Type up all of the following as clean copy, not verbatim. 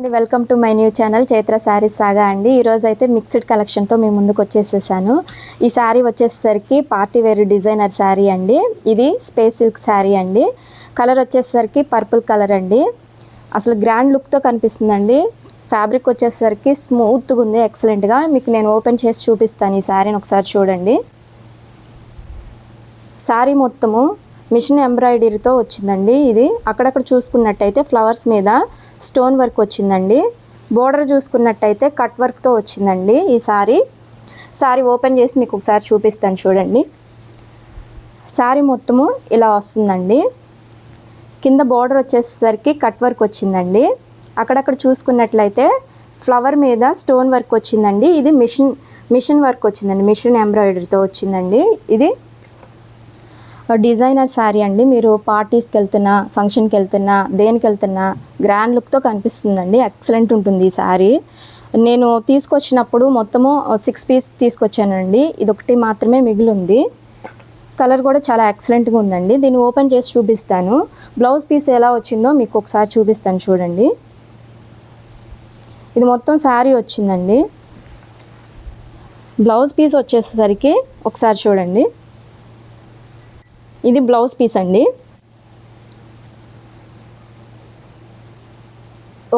అండి, welcome to my new channel Chaitra Sarees Saga అండి. ఈరోజు అయితే మిక్స్డ్ కలెక్షన్తో మీ ముందుకు వచ్చేసేసాను. ఈ శారీ వచ్చేసరికి పార్టీ వేర్ డిజైనర్ శారీ అండి. ఇది స్పేస్ సిల్క్ శారీ అండి. కలర్ వచ్చేసరికి పర్పుల్ కలర్ అండి. అసలు గ్రాండ్ లుక్తో కనిపిస్తుందండి. ఫ్యాబ్రిక్ వచ్చేసరికి స్మూత్గా ఉంది, ఎక్సలెంట్గా. మీకు నేను ఓపెన్ చేసి చూపిస్తాను ఈ శారీని, ఒకసారి చూడండి. శారీ మొత్తము మిషన్ ఎంబ్రాయిడరీతో వచ్చిందండి. ఇది అక్కడక్కడ చూసుకున్నట్టయితే ఫ్లవర్స్ మీద స్టోన్ వర్క్ వచ్చిందండి. బోర్డర్ చూసుకున్నట్టయితే కట్ వర్క్తో వచ్చిందండి. ఈ శారీ ఓపెన్ చేసి మీకు ఒకసారి చూపిస్తాను చూడండి. శారీ మొత్తము ఇలా వస్తుందండి. కింద బోర్డర్ వచ్చేసరికి కట్ వర్క్ వచ్చిందండి. అక్కడక్కడ చూసుకున్నట్లయితే ఫ్లవర్ మీద స్టోన్ వర్క్ వచ్చిందండి. ఇది మిషన్ వర్క్ వచ్చిందండి, మిషన్ ఎంబ్రాయిడరీతో వచ్చిందండి. ఇది డిజైనర్ శారీ అండి. మీరు పార్టీస్కి వెళ్తున్నా, ఫంక్షన్కి వెళ్తున్నా, దేనికి వెళ్తున్నా గ్రాండ్ లుక్తో కనిపిస్తుందండి. ఎక్సలెంట్ ఉంటుంది ఈ శారీ. నేను తీసుకొచ్చినప్పుడు మొత్తము 6 పీస్ తీసుకొచ్చానండి. ఇదొకటి మాత్రమే మిగిలి ఉంది. కలర్ కూడా చాలా ఎక్సలెంట్గా ఉందండి. దీన్ని ఓపెన్ చేసి చూపిస్తాను. బ్లౌజ్ పీస్ ఎలా వచ్చిందో మీకు ఒకసారి చూపిస్తాను చూడండి. ఇది మొత్తం శారీ వచ్చిందండి. బ్లౌజ్ పీస్ వచ్చేసరికి ఒకసారి చూడండి. ఇది బ్లౌజ్ పీస్ అండి.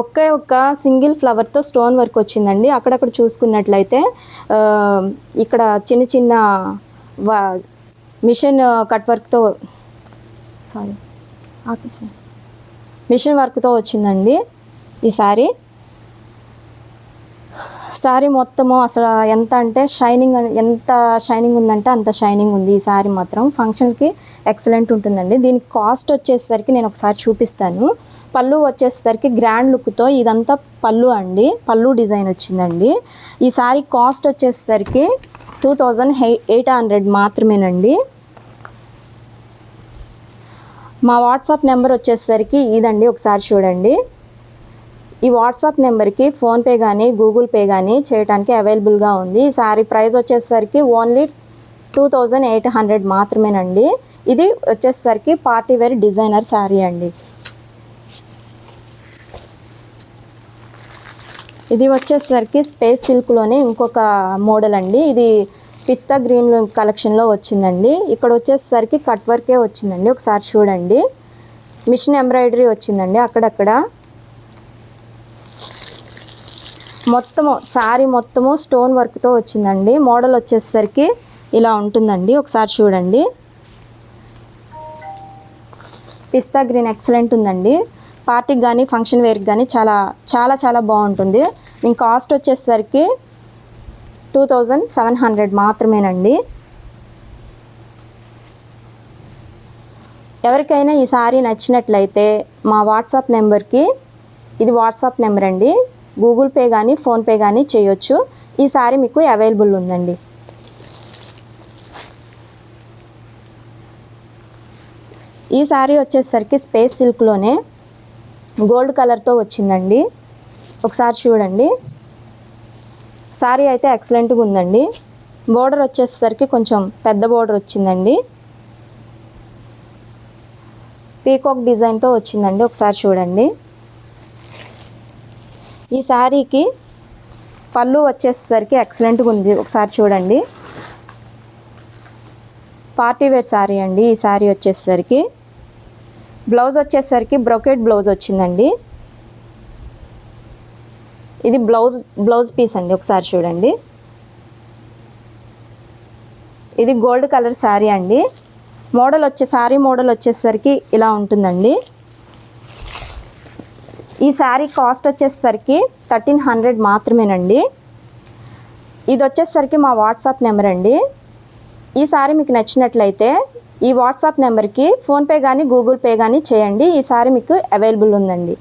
ఒక్క సింగిల్ ఫ్లవర్తో స్టోన్ వర్క్ వచ్చిందండి. అక్కడక్కడ చూసుకున్నట్లయితే ఇక్కడ చిన్న చిన్న మిషన్ కట్ వర్క్తో మిషన్ వర్క్తో వచ్చిందండి ఈ శారీ మొత్తము. అసలు ఎంత షైనింగ్ ఉందంటే అంత షైనింగ్ ఉంది ఈ శారీ మాత్రం. ఫంక్షన్కి ఎక్సలెంట్ ఉంటుందండి. దీనికి కాస్ట్ వచ్చేసరికి నేను ఒకసారి చూపిస్తాను. పళ్ళు వచ్చేసరికి గ్రాండ్ లుక్తో ఇదంతా పళ్ళు అండి. పళ్ళు డిజైన్ వచ్చిందండి. ఈ శారీ కాస్ట్ వచ్చేసరికి 2800 మాత్రమేనండి. మా వాట్సాప్ నెంబర్ వచ్చేసరికి ఇదండి, ఒకసారి చూడండి. ఈ వాట్సాప్ నెంబర్కి ఫోన్పే కానీ గూగుల్ పే కానీ చేయడానికి అవైలబుల్గా ఉంది. ఈ శారీ ప్రైస్ వచ్చేసరికి ఓన్లీ 2800 మాత్రమేనండి. ఇది వచ్చేసరికి పార్టీ వేర్ డిజైనర్ శారీ అండి. ఇది వచ్చేసరికి స్పేస్ సిల్క్లోనే ఇంకొక మోడల్ అండి. ఇది పిస్తా గ్రీన్ కలెక్షన్లో వచ్చిందండి. ఇక్కడ వచ్చేసరికి కట్ వర్కే వచ్చిందండి. ఒకసారి చూడండి. మిషన్ ఎంబ్రాయిడరీ వచ్చిందండి అక్కడక్కడ. శారీ మొత్తము స్టోన్ వర్క్తో వచ్చిందండి. మోడల్ వచ్చేసరికి ఇలా ఉంటుందండి. ఒకసారి చూడండి. పిస్తా గ్రీన్ ఎక్సలెంట్ ఉందండి. పార్టీకి కానీ ఫంక్షన్ వేర్కి కానీ చాలా చాలా చాలా బాగుంటుంది. దీని కాస్ట్ వచ్చేసరికి 2700 మాత్రమేనండి. ఎవరికైనా ఈ శారీ నచ్చినట్లయితే మా వాట్సాప్ నెంబర్కి, ఇది వాట్సాప్ నెంబర్ అండి, గూగుల్ పే కానీ ఫోన్పే కానీ చేయొచ్చు. ఈ శారీ మీకు అవైలబుల్ ఉందండి. ఈ శారీ వచ్చేసరికి స్పేస్ సిల్క్లోనే గోల్డ్ కలర్తో వచ్చిందండి. ఒకసారి చూడండి. శారీ అయితే ఎక్సలెంట్గా ఉందండి. బోర్డర్ వచ్చేసరికి కొంచెం పెద్ద బోర్డర్ వచ్చిందండి. పీకాక్ డిజైన్తో వచ్చిందండి. ఒకసారి చూడండి. ఈ శారీకి పళ్ళు వచ్చేసరికి ఎక్సలెంట్గా ఉంది. ఒకసారి చూడండి. పార్టీ వేర్ శారీ అండి. ఈ శారీ వచ్చేసరికి బ్లౌజ్ వచ్చేసరికి బ్రొకెట్ బ్లౌజ్ వచ్చిందండి. ఇది బ్లౌజ్ పీస్ అండి. ఒకసారి చూడండి. ఇది గోల్డ్ కలర్ శారీ అండి. శారీ మోడల్ వచ్చేసరికి ఇలా ఉంటుందండి. ఈ శారీ కాస్ట్ వచ్చేసరికి 1300 మాత్రమేనండి. ఇది వచ్చేసరికి మా వాట్సాప్ నెంబర్ అండి. ఈ శారీ మీకు నచ్చినట్లయితే ఈ వాట్సాప్ నెంబర్కి ఫోన్పే కానీ గూగుల్ పే కానీ చేయండి. ఈ శారీ మీకు అవైలబుల్ ఉందండి.